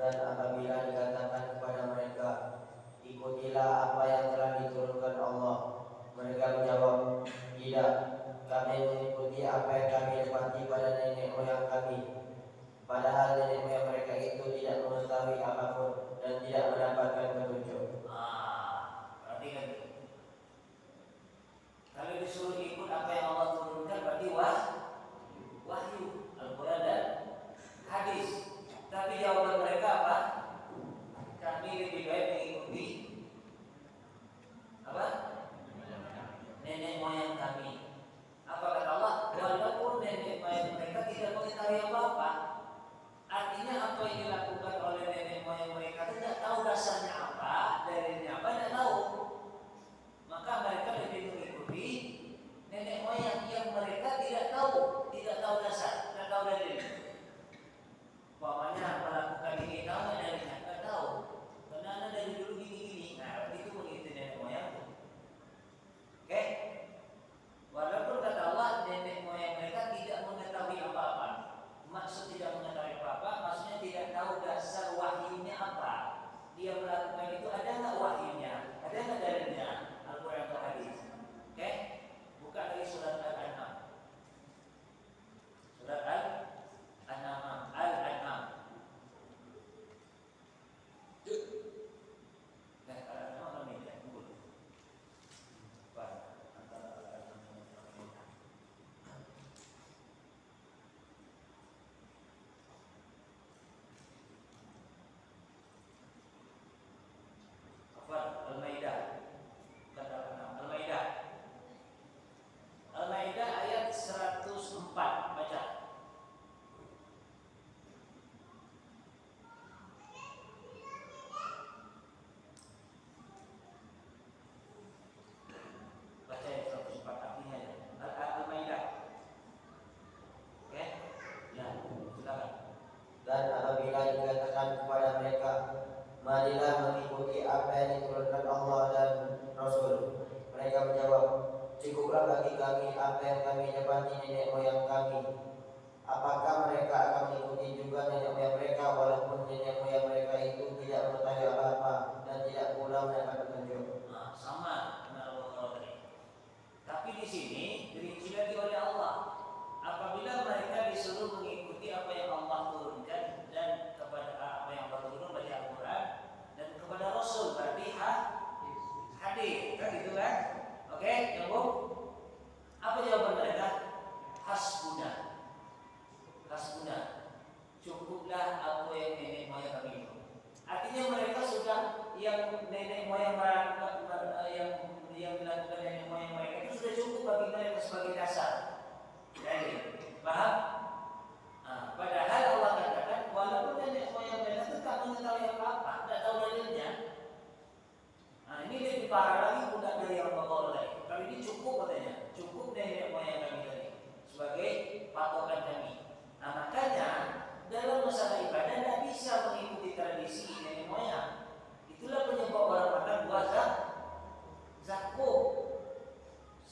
Dan apabila dikatakan kepada mereka, ikutilah apa yang telah diturunkan Allah, mereka menjawab, tidak, kami mengikuti apa yang kami dapati pada nenek moyang kami. Padahal nenek moyang mereka itu tidak mengetahui apapun dan tidak mendapatkan petunjuk. Berarti kan kalau disuruh ikut apa yang Allah turunkan berarti wahyu, Al-Quran dan hadis. Tapi jawaban mereka apa? Kami lebih baik mengikuti apa? Nenek moyang kami. Apa kata Allah? Walaupun nenek moyang mereka tidak mengetahui apa-apa. Artinya apa yang dilakukan oleh nenek moyang mereka tidak tahu dasarnya apa, dalilnya apa, tidak tahu. Maka mereka lebih mengikuti nenek moyang yang mereka tidak tahu dasar, tidak tahu dalil. Umpamanya melakukan ini tahu nggak dalilnya? Nggak tahu. Karena anda dari dulu gini-gini. Nah, itu mengikuti nenek moyang. Oke? Walaupun kata Allah nenek moyang mereka tidak mengetahui apa-apa. Maksud tidak mengetahui apa-apa, maksudnya tidak tahu dasar wahyunya apa. Dia melakukan itu ada nggak wahyunya? Ada nggak dalilnya? Al-Quran atau hadis? Oke? Buka lagi surat Al-An'am. Surat Al-An'am. Al-An'am. Al-An'am atau Al-Maidah? Apa? Antara Al-An'am dan Al-Maidah. Apa? Al-Maidah. Kata Al-Maidah. Al-Maidah ayat 104. Baca. Baca ayat 104 artinya ya. Al-Maidah. Oke? Ya, silakan. Dan apabila dikatakan kepada mereka, marilah mengikuti apa yang diturunkan Allah dan Rasul, mereka menjawab, cukuplah bagi kami apa yang kami dapati nenek moyang kami. Apakah mereka akan mengikuti juga nenek moyang mereka walaupun nenek moyang mereka itu tidak mengetahui apa-apa dan tidak pula mendapat petunjuk? Nah, sama dengan Allah tadi. Tapi di sini dirinci lagi oleh Allah. Apabila mereka disuruh mengikuti apa yang Allah turunkan dan kepada apa yang Allah turunkan berarti Al-Quran dan kepada Rasul berarti hadis, kan gitu kan? Oke, nyambung. Apa jawaban mereka? Hasbuna. Cukuplah apa yang nenek moyang kami itu. Artinya mereka sudah yang nenek moyang yang dilakukan nenek moyang mereka itu sudah cukup bagi mereka sebagai dasar. Jadi, paham? Nah, padahal Allah katakan walaupun nenek moyang mereka itu tak mengetahui apa-apa, tidak tahu dalilnya. Nah, ini lebih parah lagi bukan dari yang bakal lain. Kalau ini cukup katanya, cukup nenek moyang kami tadi sebagai patokan kami. Nah, makanya dalam masalah ibadah tidak bisa mengikuti tradisi nenek moyang. Itulah penyebab orang makan buah zakum.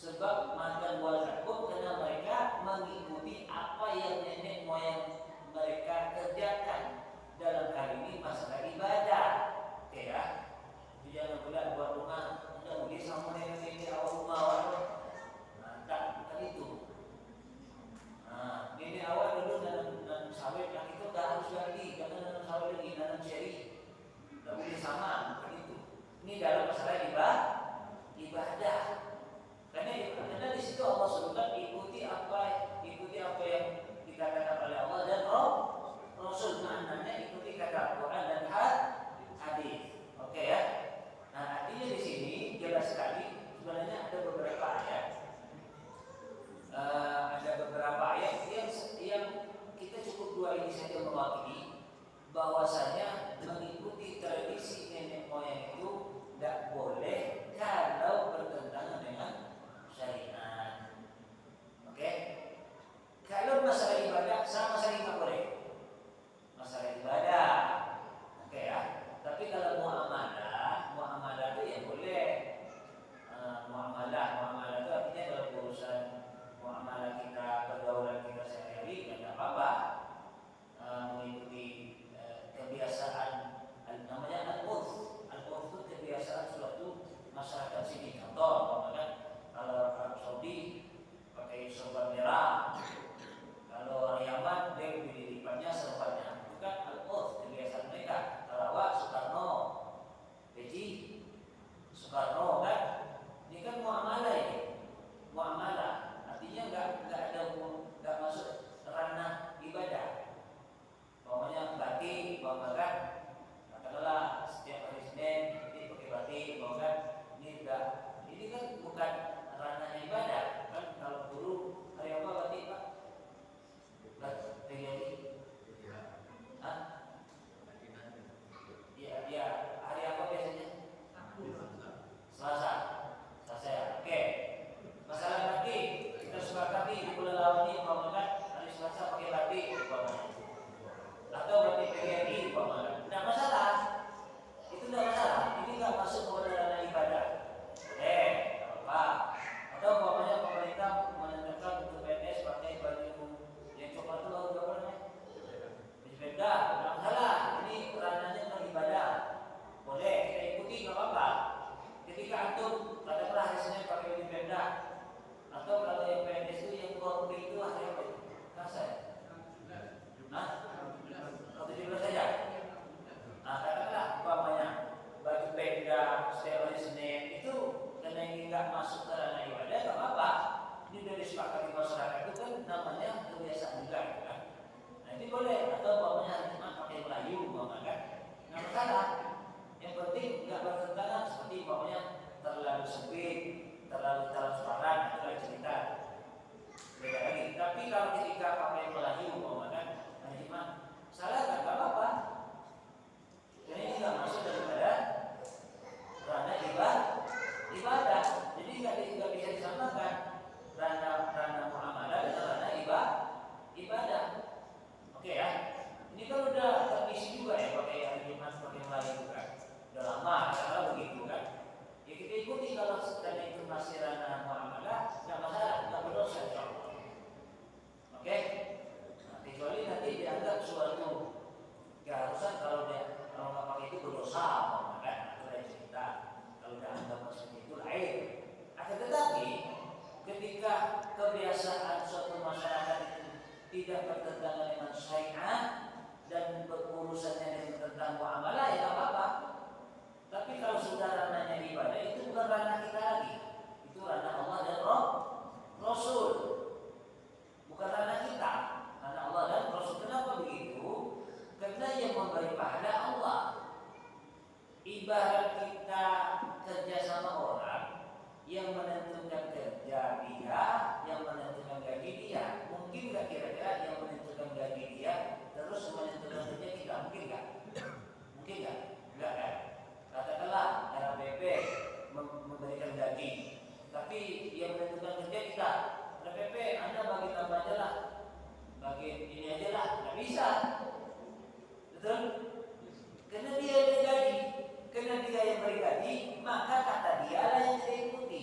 Sebab makan buah zakum karena mereka mengikuti apa yang nenek moyang mereka kerjakan. Dalam hal ini masalah ibadah. Oke ya. Jangan pula buat rumah anda boleh sama nenek awal rumah awal. Nah, tak bukan itu. Nah, nenek awal dulu nanam sawit yang itu tak harus ganti, jangan nanam sawit lagi, nanam ceri. Tak boleh sama, bukan itu. Ini dalam masalah ibadah. Karena di situ Allah sebutkan ikuti apa yang dikatakan oleh Allah dan Rasul. Maknanya ikuti kata Al-Quran dan hadis. Oke. disepakati di bulan lawan ini umpamakan hari Selasa pakai batik umpamakan, atau batik PGRI umpamakan, tidak masalah, itu tidak masalah. Ini nggak masuk kepada ranah ibadah, apa? Atau umpamanya pemerintah menentukan untuk PNS pakai baju yang coklat itu lalu apa namanya? Beda, tidak masalah. Ini ranahnya beribadah, boleh kita ikuti nggak apa-apa. Ketika antum katakanlah hari Senin pakai baju beda, atau kalau yang PNS itu yang korupsi itu hari apa? Kasa ya? Nah, kalau 17 saja. Nah, katakanlah umpamanya baju beda setiap hari Senin itu karena ini nggak masuk ke ranah ibadah, nggak apa-apa. Ini dari sepakati masyarakat itu kan namanya kebiasaan juga, kan? Nah, ini boleh. Atau umpamanya hari Jumat pakai Melayu, umpamanya, nggak masalah. Yang penting nggak bertentangan seperti umpamanya terlalu sempit, terlalu transparan, itu lain cerita. Beda lagi. Tapi kalau ketika pakai Melayu, umpamanya, hari Jumat, salah nggak apa-apa. Jadi ini nggak masuk daripada ranah ibadah. Jadi nggak bisa disamakan ranah muamalah dengan ranah ibadah. Oke ya. Ini kan udah terisi juga ya pakai hari Jumat pakai Melayu kan. Udah lama cara begitu kan. Ya kita ikuti kalau karena itu masih ranah muamalah, nggak masalah, nggak berdosa insyaallah. Oke. Nah, kecuali nanti dianggap suatu keharusan kalau nggak pakai itu berdosa, kan? Itu lain cerita. Kalau dianggap seperti itu lain. Akan tetapi ketika kebiasaan suatu masyarakat itu tidak bertentangan dengan syariat dan berurusannya dengan tentang muamalah, ya nggak apa-apa. Tapi kalau sudah ranahnya ibadah, itu bukan ranah kita lagi. Itu ranah Allah dan Rasul. Bukan ranah kita, ranah Allah dan Rasul. Kenapa begitu? Karena yang memberi pahala Allah. Ibarat kita kerja sama orang, yang menentukan kerja dia, yang menentukan gaji dia. Mungkin nggak kira-kira yang menentukan gaji dia terus menentukan kerja kita? Mungkin nggak? Mungkin nggak? Nggak kan? Katakanlah RPP memberikan gaji, tapi yang menentukan kerja kita. RPP Anda bagi tambah aja lah, bagi ini aja lah, nggak bisa. Betul? Karena dia yang beri gaji, karena dia yang beri gaji, maka kata dia lah yang kita ikuti.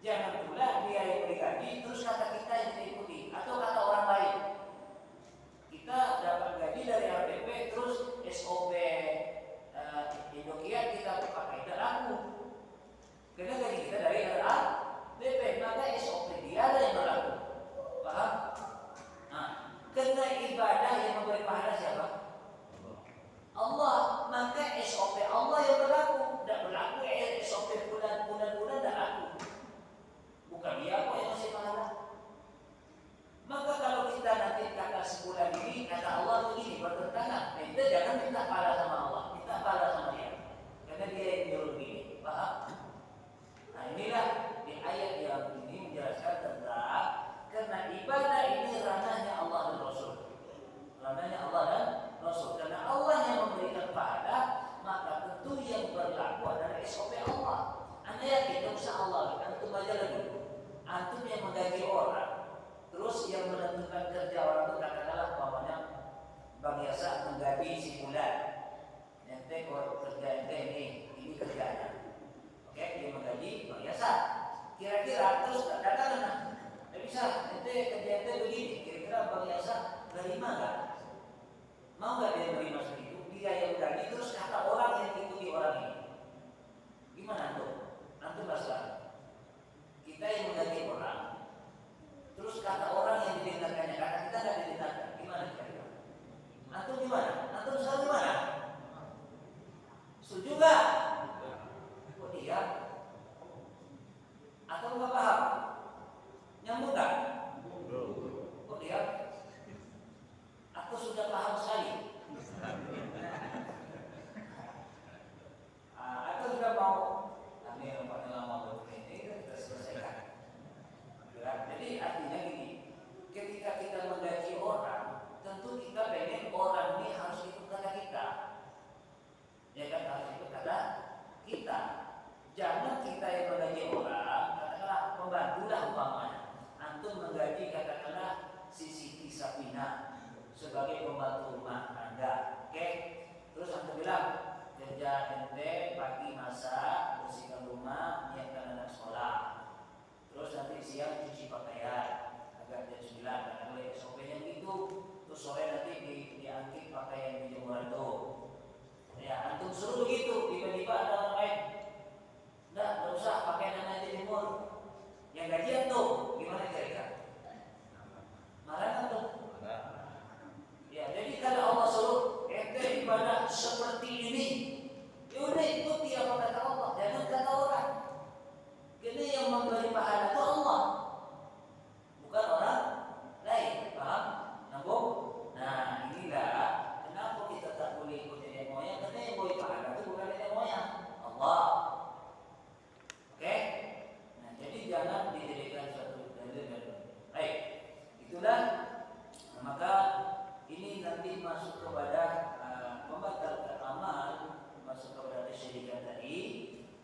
Jangan pula dia yang beri gaji, terus kata kita yang kita ikuti, atau kata orang lain. Kita dapat gaji dari RPP, terus SOP Indokiat kita pakai, tidak laku. Karena gaji kita dari RPP, maka SOP dia lah yang berlaku. Paham? Nah, karena ibadah yang memberi pahala siapa? Allah, maka SOP Allah yang berlaku. Tidak berlaku SOP bulan-bulan tidak laku. Bukan dia kok yang masih pahala. Maka kalau kita nanti kata sebulan ini, kata Allah begini, bertentangan, kita jangan minta pahala sama Allah, minta pahala sama dia. Karena dia yang nyuruh begini. Paham? Nah, inilah di ayat yang ini menjelaskan tentang karena ibadah ini ranahnya Allah dan Rasul. Ranahnya Allah dan Rasul. Karena Allah yang memberikan pahala, maka tentu yang berlaku adalah SOP Allah. Anda yakin dosa Allah, antum aja lagi. Antum yang menggaji orang, terus yang menentukan kerja orang itu katakanlah umpamanya Bang Yasa menggaji si bulan. Ente kalau kerja ente ini kerjanya. Oke, dia menggaji Bang Yasa. Kira-kira terus katakanlah, tidak bisa, ente kerja ente begini. Kira-kira Bang Yasa nerima nggak? Mau nggak dia menerima segitu? Dia yang gaji, terus kata orang yang ikuti orang ini. Gimana antum? Antum masalah. Kita yang menggaji orang, terus kata orang yang didengarkannya, kata kita nggak didengarkan. Gimana kira-kira? Antum gimana? Antum sekarang gimana? Setuju nggak? Oh iya? Atau nggak paham? Nyambung nggak? Oh iya? Aku sudah paham sekali. Aku sudah mau. Kami yang paling lama ini kita selesaikan. menggaji katakanlah si Siti Sapina sebagai pembantu rumah tangga, oke? Terus anda bilang kerja ente pagi masak, bersihkan rumah, menyiapkan anak sekolah, terus nanti siang cuci pakaian agak jam 9 karena oleh SOP-nya begitu. Terus sore nanti diangkit pakaian di jemuran itu. Ya, antum suruh begitu, tiba-tiba ada orang lain, nggak usah pakai nama aja jemur, yang gajian tuh gimana kira-kira? Marah kan tuh? Ya, jadi kalau Allah suruh ente ibadah seperti ini, yaudah ikuti apa kata Allah, jangan kata orang. Ini yang memberi pahala itu Allah, bukan orang lain, paham? Nambung? Nah, inilah kenapa kita tak boleh ikuti nenek moyang, karena yang boleh pahala itu bukan nenek moyang, Allah. Oke? Nah, jadi jangan dijadikan suatu dalil. Baik, itulah. Maka ini nanti masuk kepada membatalkan amal, masuk kepada kesyirikan tadi.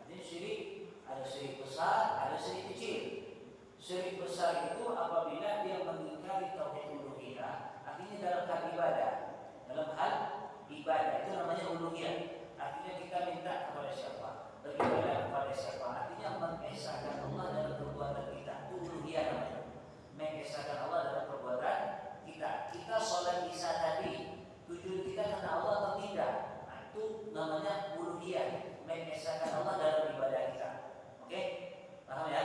Artinya syirik, ada syirik besar, ada syirik kecil. Syirik besar itu apabila dia mengingkari tauhid uluhiyah, artinya dalam hal ibadah. Dalam hal ibadah itu namanya uluhiyah. Artinya kita minta kepada siapa? Beribadah kepada siapa? Artinya mengesahkan Allah dalam perbuatan kita. Itu uluhiyah namanya. Mengesahkan Allah dalam perbuatan kita. Kita sholat isya tadi, tujuan kita karena Allah atau tidak? Nah, itu namanya uluhiyah. Mengesahkan Allah dalam ibadah kita. Oke? Paham ya?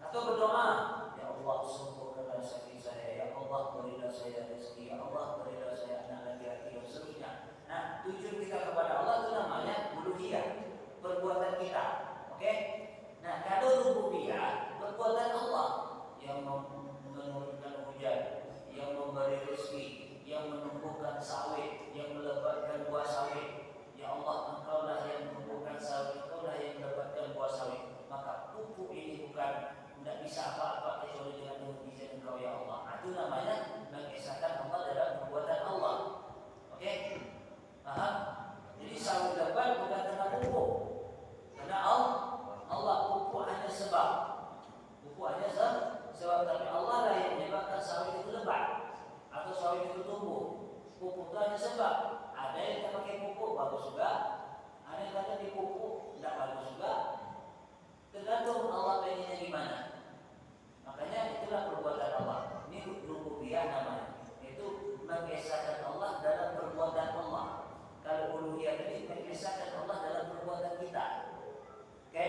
Atau berdoa, ya Allah sembuhkanlah sakit saya, ya Allah berilah saya rezeki, ya Allah berilah saya anak laki-laki dan seterusnya. Nah, tujuan kita kepada Allah itu namanya uluhiyah, perbuatan kita. Oke? Nah, kalau rububiyah, perbuatan Allah yang menurunkan hujan, yang memberi rezeki, yang menumbuhkan sawit, yang melebatkan buah sawit. Ya Allah, Engkaulah yang menumbuhkan sawit, Engkaulah yang melebatkan buah sawit. Maka pupuk ini bukan tidak bisa apa-apa kecuali dengan izin Engkau ya Allah. Itu namanya mengesahkan Allah dalam perbuatan Allah. Oke? Paham? Jadi sawit lebat bukan karena pupuk. Karena Allah pupuk hanya sebab. Pupuk hanya sebab, tapi Allah lah yang menyebabkan sawit itu lebat atau sawit itu tumbuh. Pupuk itu hanya sebab. Ada yang kita pakai pupuk bagus juga, ada yang kata dipupuk tidak bagus juga. Tergantung Allah pengennya gimana. Makanya itulah perbuatan Allah. Ini rububiyah namanya. Itu mengesahkan Allah dalam perbuatan Allah. Kalau uluhiyah tadi mengesahkan Allah dalam perbuatan kita. Oke?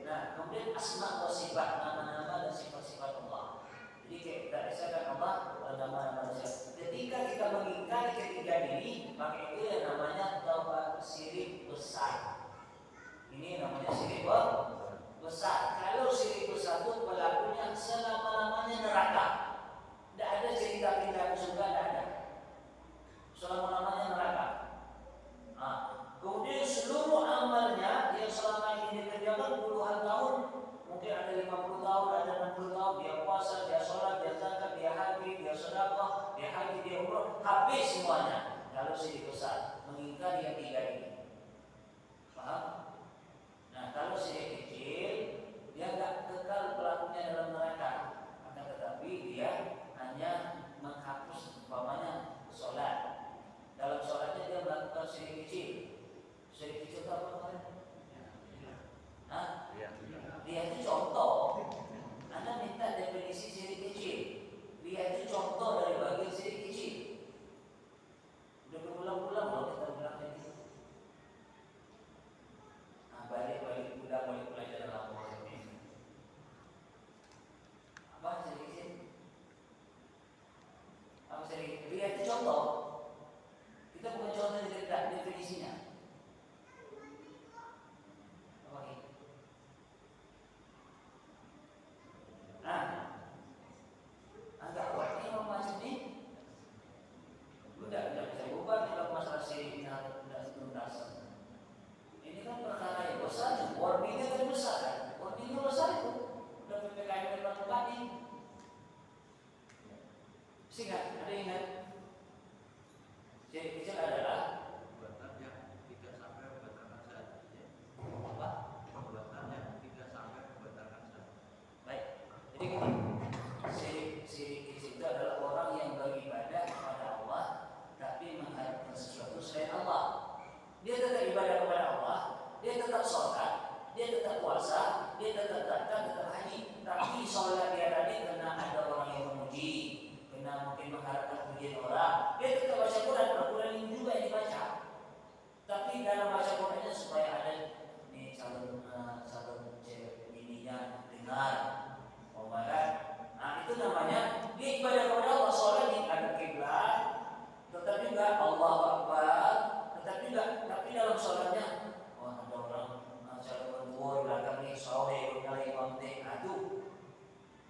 Nah, kemudian asma wa sifat, nama-nama dan sifat-sifat Allah. Jadi kita esahkan Allah dalam nama-nama dan sifat. Ketika kita mengingkari ketiga ini, maka itu yang namanya taubat syirik besar. Ini namanya syirik besar. Kalau syirik besar itu pelakunya selama-lamanya neraka. Tidak ada cerita pindah ke surga, tidak ada. Selama-lamanya neraka. Nah, kemudian seluruh amalnya yang selama ini dikerjakan puluhan tahun, mungkin ada 50 tahun, ada 60 tahun, dia puasa, dia sholat, dia zakat, dia haji, dia sedekah, dia haji, dia umrah, habis semuanya. Kalau syirik besar, mengingkari yang tiga ini. Paham? Nah, kalau syirik kecil, dia tidak kekal pelakunya dalam neraka, akan tetapi dia hanya menghapus umpamanya sholat. Dalam sholatnya dia melakukan syirik kecil. Syirik kecil itu apa kemarin? Hah? Dia itu contoh. Anda minta definisi syirik kecil. Dia itu contoh dari bagian syirik kecil. Udah berulang-ulang loh kita bilang gitu. Nah, balik udah mulai pelajaran lama ini.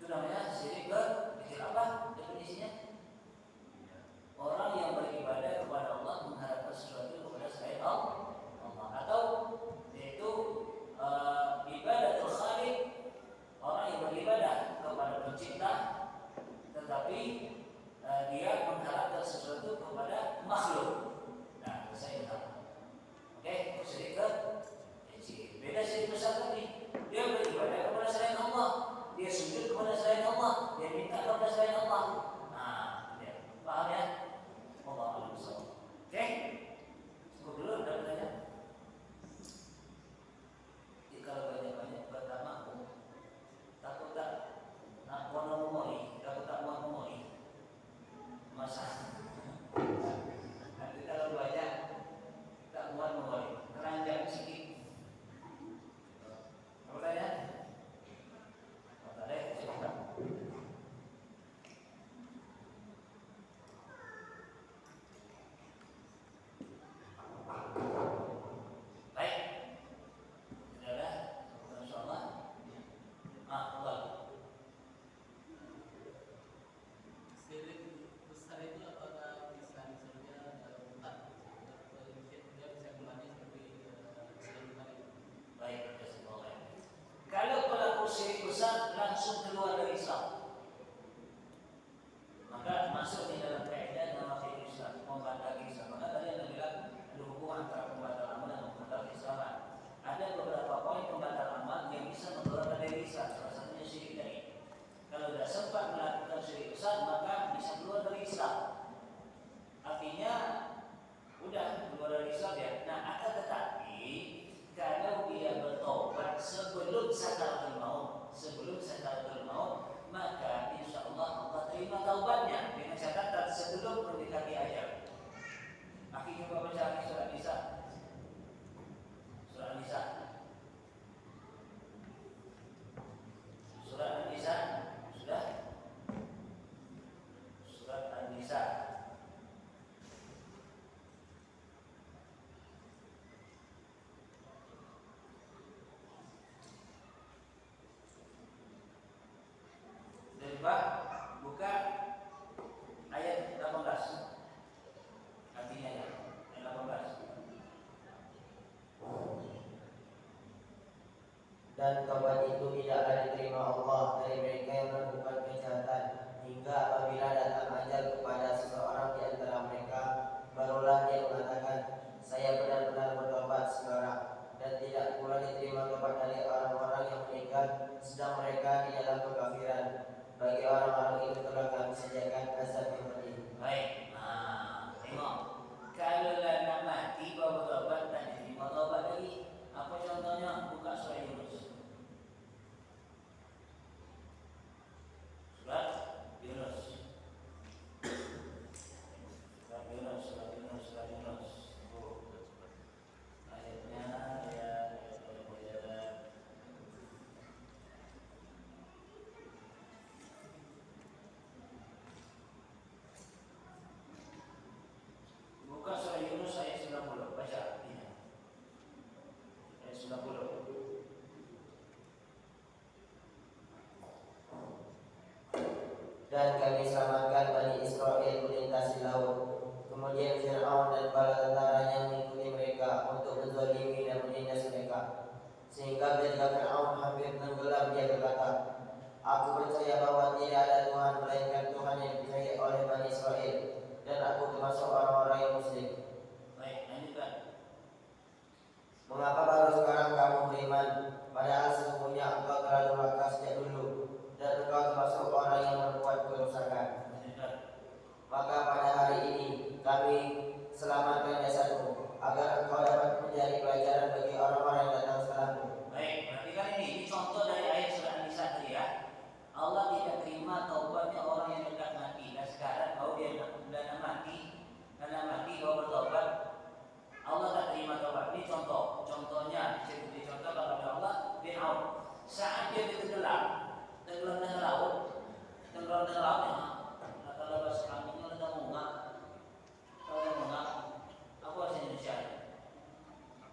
namanya syirik kecil. Apa definisinya? Orang yang beribadah kepada Allah mengharapkan sesuatu kepada selain Allah, atau yaitu ibadatul khaliq, orang yang beribadah kepada pencipta tetapi dia mengharapkan sesuatu kepada makhluk. Nah, saya tahu. Oke, syirik kecil. Beda syirik besar tadi. Dia beribadah kepada selain Allah, dia sujud kepada selain Allah, dia minta kepada selain Allah. Nah, ya. Paham ya? Allah alam bisawab. Oke? Cukup dulu, ada pertanyaan? Jadi kalau banyak-banyak kata makmum, takut tak nak buat memori, takut tak buat memori. Masa nanti kalau banyak tak buat memori, keranjang sedikit. Apa tanya? Apa tanya? Silakan. Baik. Tidak ada? Insyaallah. Allah. Syirik besar itu apakah bisa misalnya tak dia bisa kembali seperti syirik tadi? Baik, jazakallah. Kalau pelaku syirik besar langsung keluar dari Islam, maka masuk di dalam kaidah nama fikih Islam, membatal Islam. Maka tadi Anda bilang ada hubungan antara pembatal amal dan pembatal Islam. Ada beberapa poin pembatal amal yang bisa mengeluarkan dari Islam. Salah satunya syirik tadi. Kalau tidak sempat melakukan syirik besar, maka bisa keluar dari Islam. Artinya udah keluar dari Islam ya. Nah, akan tetapi kalau dia bertobat sebelum sakaratul maut, maka insya Allah Allah terima taubatnya dengan catatan sebelum mendekati ajal. Akhirnya coba baca lagi surat Nisa. Surat Nisa. Surat An-Nisa sudah. Surat An-Nisa. Coba buka ayat 18. Artinya ya, ayat 18. Dan taubat itu tidaklah diterima Allah dari mereka yang melakukan kejahatan hingga apabila datang ajal kepada seseorang di antara mereka, barulah dia mengatakan, saya benar-benar bertobat sekarang. Dan tidak pula diterima tobat dari orang-orang yang meninggal sedang mereka di dalam kekafiran. Bagi orang-orang itu telah kami sediakan azab yang pedih. Baik, tengok. Kalau nak mati baru bertobat, tak diterima tobat lagi. Apa contohnya? Buka surah Yunus. Surat Yunus. Ayatnya ya. Buka surah Yunus ayat 90. Baca artinya. Ayat 90. Dan kami selamatkan Bani Israel melintasi laut. Kemudian Fir'aun dan bala tentaranya mengikuti mereka untuk menzalimi dan menindas mereka. Sehingga ketika Fir'aun hampir tenggelam, dia berkata, aku percaya bahwa tidak ada Tuhan melainkan Tuhan yang dipercayai oleh Bani Israel, dan aku termasuk orang-orang yang muslim. Baik, lanjutkan. Mengapa baru sekarang kamu beriman, padahal sesungguhnya engkau telah durhaka sejak dulu, dan engkau termasuk orang yang membuat kerusakan. Lanjutkan. Maka pada hari ini kami selamatkan jasadmu, agar engkau dapat menjadi pelajaran bagi orang-orang yang datang setelahmu. Baik, perhatikan ini contoh dari ayat surah An-Nisa tadi ya. Allah tidak terima taubatnya orang yang hendak mati. Dan sekarang kalau dia hendak mati kau bertobat, Allah tak terima taubat. Ini contohnya dicontoh kepada Allah Fir'aun. Saat dia tenggelam dengan laut, tenggelam ya. Kalau bahasa kampungnya ada mungak, aku bahasa Indonesia.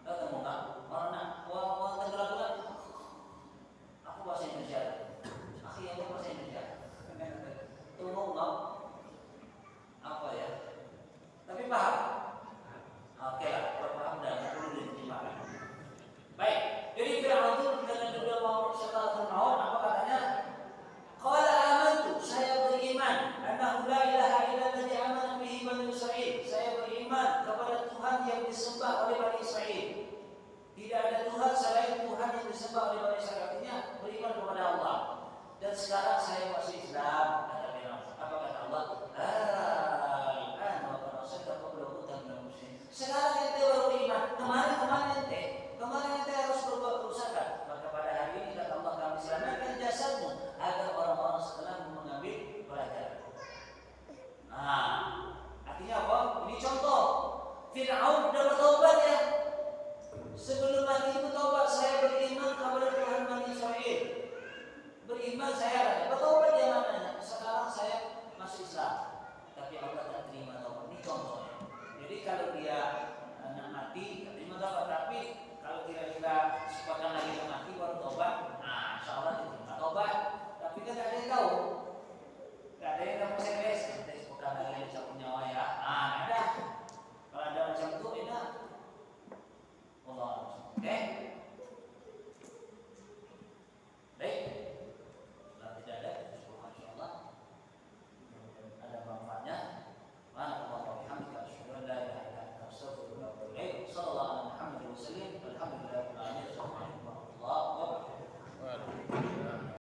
Ada mungak, orang tenggelam kan? Aku bahasa Indonesia. Akhirnya aku bahasa Indonesia. Tidak ada Tuhan selain Tuhan yang disembah oleh manusia. Artinya beriman kepada Allah. Dan sekarang saya masih Islam.